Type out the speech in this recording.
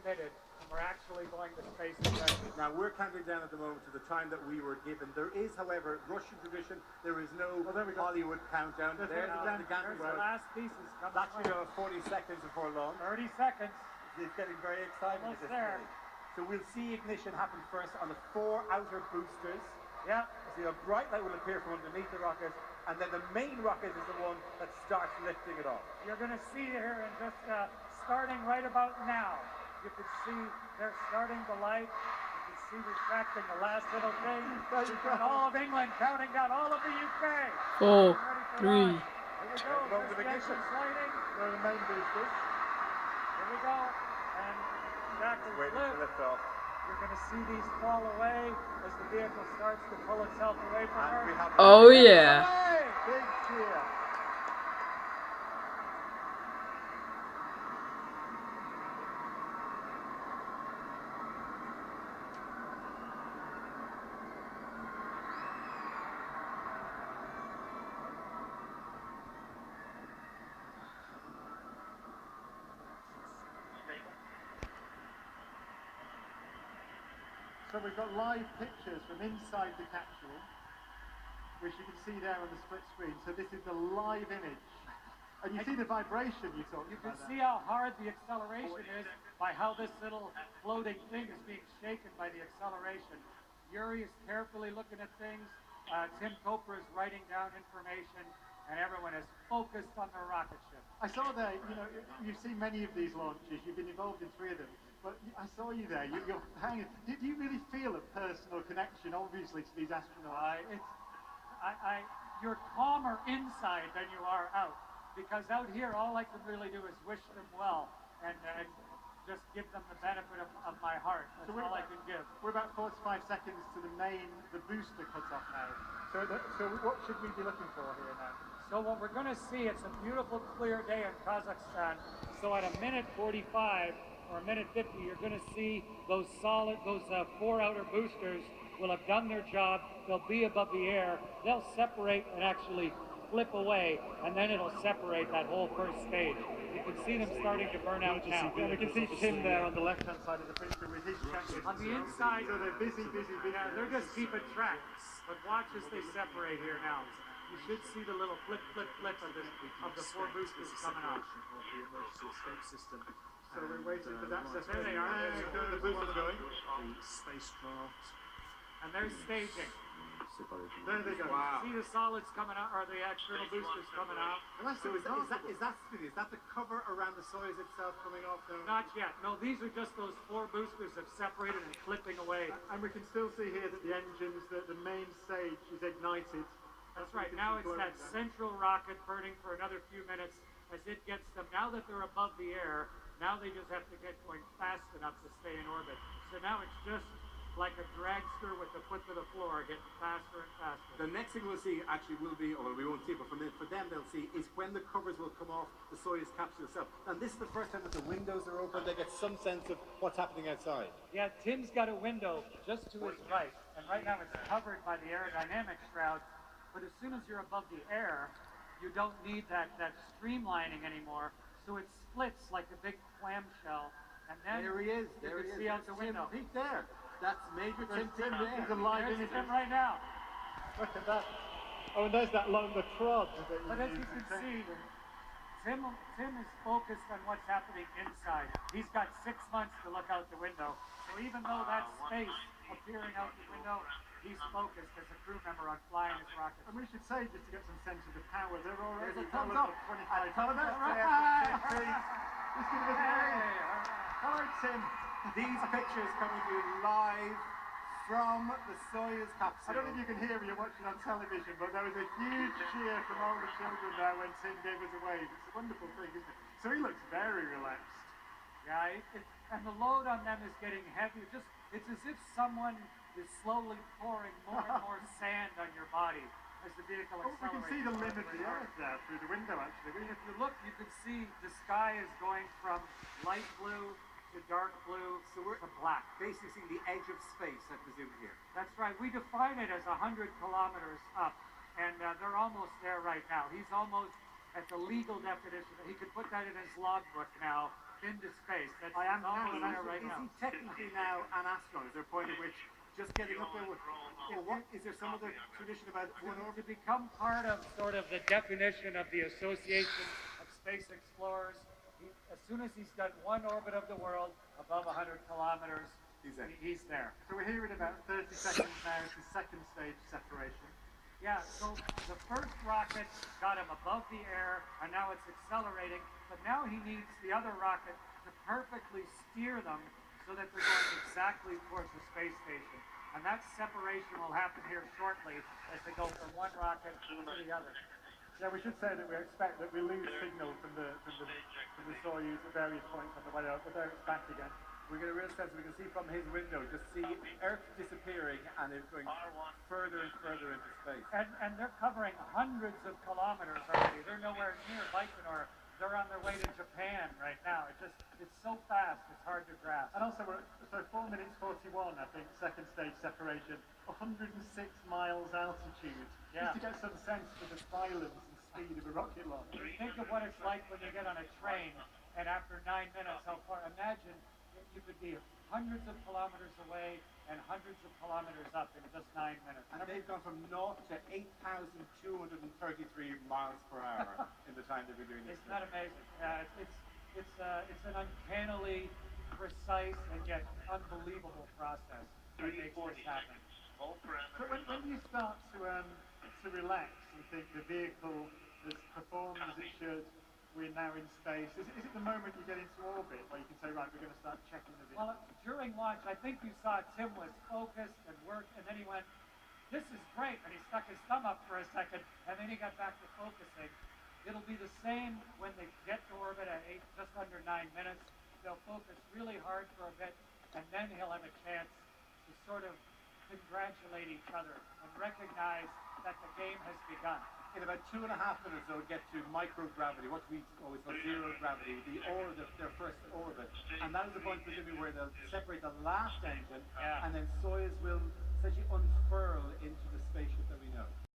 committed, and we're actually going to space injection. Now, we're counting down at the moment to the time that we were given. There is, however, Russian tradition. There is no Hollywood countdown. There's the last pieces coming. That's 40 seconds before launch. 30 seconds. It's getting very exciting at this there. stage. So we'll see ignition happen first on the 4 outer boosters. Yeah. So a bright light will appear from underneath the rocket, and then the main rocket is the one that starts lifting it off. You're going to see here, and just starting right about now, you can see they're starting the light. You can see retracting the last little thing. And all of England counting down, all of the UK. 4, 3. Here we go. There's the engine's lighting. There are the main boosters. Here we go. And Jack is waiting to lift off. You're going to see these fall away as the vehicle starts to pull itself away from her. Oh yeah. Big cheer. So we've got live pictures from inside the capsule, which you can see there on the split screen. So this is the live image. And you see the vibration you talked about. You can see how hard the acceleration is by how this little floating thing is being shaken by the acceleration. Yuri is carefully looking at things. Tim Coper is writing down information, and everyone is focused on the rocket ship. I saw there, you've seen many of these launches. You've been involved in 3 of them. But I saw you there. You're hanging. Did you really feel a personal connection, obviously, to these astronauts? You're calmer inside than you are out, because out here, all I can really do is wish them well and just give them the benefit of my heart. That's all I can give. We're about 45 seconds to the booster cuts off now. So what should we be looking for here now? So what we're going to see, it's a beautiful, clear day in Kazakhstan. So at a minute 45. Or a minute 50, you're going to see those 4 outer boosters will have done their job. They'll be above the air. They'll separate and actually flip away, and then it'll separate that whole first stage. You can see them starting to burn out now. We can see Tim there on the left-hand side of the picture with his jacket. On the inside, so they're busy. Yeah, they're just keeping track. But watch as they separate here now. You should see the little flip of the 4 boosters coming out. So we're waiting for that. There they are. The boosters going. The spacecraft. And they're staging. There they go. Wow. See the solids coming out, or the external boosters coming out. So is that the cover around the Soyuz itself coming off now? Not yet. No, these are just those 4 boosters that separated and clipping away. And we can still see here that the engines, the main stage is ignited. That's right. Now it's that central rocket burning for another few minutes as it gets them. Now that they're above the air, now they just have to get going fast enough to stay in orbit. So now it's just like a dragster with the foot to the floor, getting faster and faster. The next thing we'll see actually will be, or we won't see, but for them they'll see, is when the covers will come off the Soyuz capsule itself. And this is the first time that the windows are open. They get some sense of what's happening outside. Yeah, Tim's got a window just to his right. And right now it's covered by the aerodynamic shroud. But as soon as you're above the air, you don't need that streamlining anymore. So it splits like a big clamshell. And then there he is. You can see out the window. Peake there. That's Major Tim there. He's alive in him right now. Look at that. Oh, and there's the trod. But as you can see, Tim is focused on what's happening inside. He's got 6 months to look out the window. So even though that space appearing out the window, he's focused as a crew member on flying his rocket. And we should say, just to get some sense of the power, they're already thumbs up. 25 Let's give it a Hello, Tim. These pictures coming to you live from the Soyuz capsule. I don't know if you can hear me, you're watching on television, but there was a huge cheer from all the children there when Tim gave us a wave. It's a wonderful thing, isn't it? So he looks very relaxed. Yeah, and the load on them is getting heavier. It's as if someone is slowly pouring more and more sand on your body as the vehicle accelerates. We can see the limb of the earth there through the window, actually. If you look, you can see the sky is going from light blue to dark blue to black. Basically the edge of space, I presume, here. That's right. We define it as 100 kilometers up, and they're almost there right now. He's almost at the legal definition. He could put that in his logbook now, into space. That's I am now. almost And there right is now. he technically now an astronaut? Is there a point at which just getting up there? Is there some other tradition about one To orbit? become part of sort of the definition of the Association of Space Explorers, as soon as he's done one orbit of the world above 100 kilometers, he's there. So we're here in about 30 seconds now. It's the second stage separation. Yeah, so the first rocket got him above the air, and now it's accelerating, but now he needs the other rocket to perfectly steer them so that they're going exactly towards the space station. And that separation will happen here shortly as they go from one rocket to the other. Yeah, we should say that we expect that we lose signal from the Soyuz at various points on the way out, but there it's back again. We get a real sense, we can see from his window, just see Earth disappearing and it's going further and further into space. And they're covering hundreds of kilometers already. They're nowhere near Baikonur. They're on their way to Japan right now. It's so fast, it's hard to grasp. And also, so 4 minutes 41, I think, second stage separation, 106 miles altitude. Yeah. Just to get some sense for the silence and speed of a rocket launch. Think of what it's like when you get on a train and after 9 minutes, how far, imagine you could be hundreds of kilometers away and hundreds of kilometers up in just 9 minutes. And they've gone from 0 to 8,233 miles per hour in the time they've been doing this. Isn't that amazing? It's an uncannily precise and yet unbelievable process that makes this happen. So when do you start to relax and think the vehicle has performed as it should? We're now in space. Is it the moment you get into orbit where you can say, right, we're going to start checking the vehicle? Well, during launch, I think you saw Tim was focused and worked, and then he went, this is great, and he stuck his thumb up for a second, and then he got back to focusing. It'll be the same when they get to orbit at just under 9 minutes. They'll focus really hard for a bit, and then he'll have a chance to sort of congratulate each other and recognize that the game has begun. In about 2.5 minutes, they'll get to microgravity, what we always call zero gravity, their first orbit. And that is the point, presumably, where they'll separate the last engine, and then Soyuz will essentially unfurl into the spaceship that we know.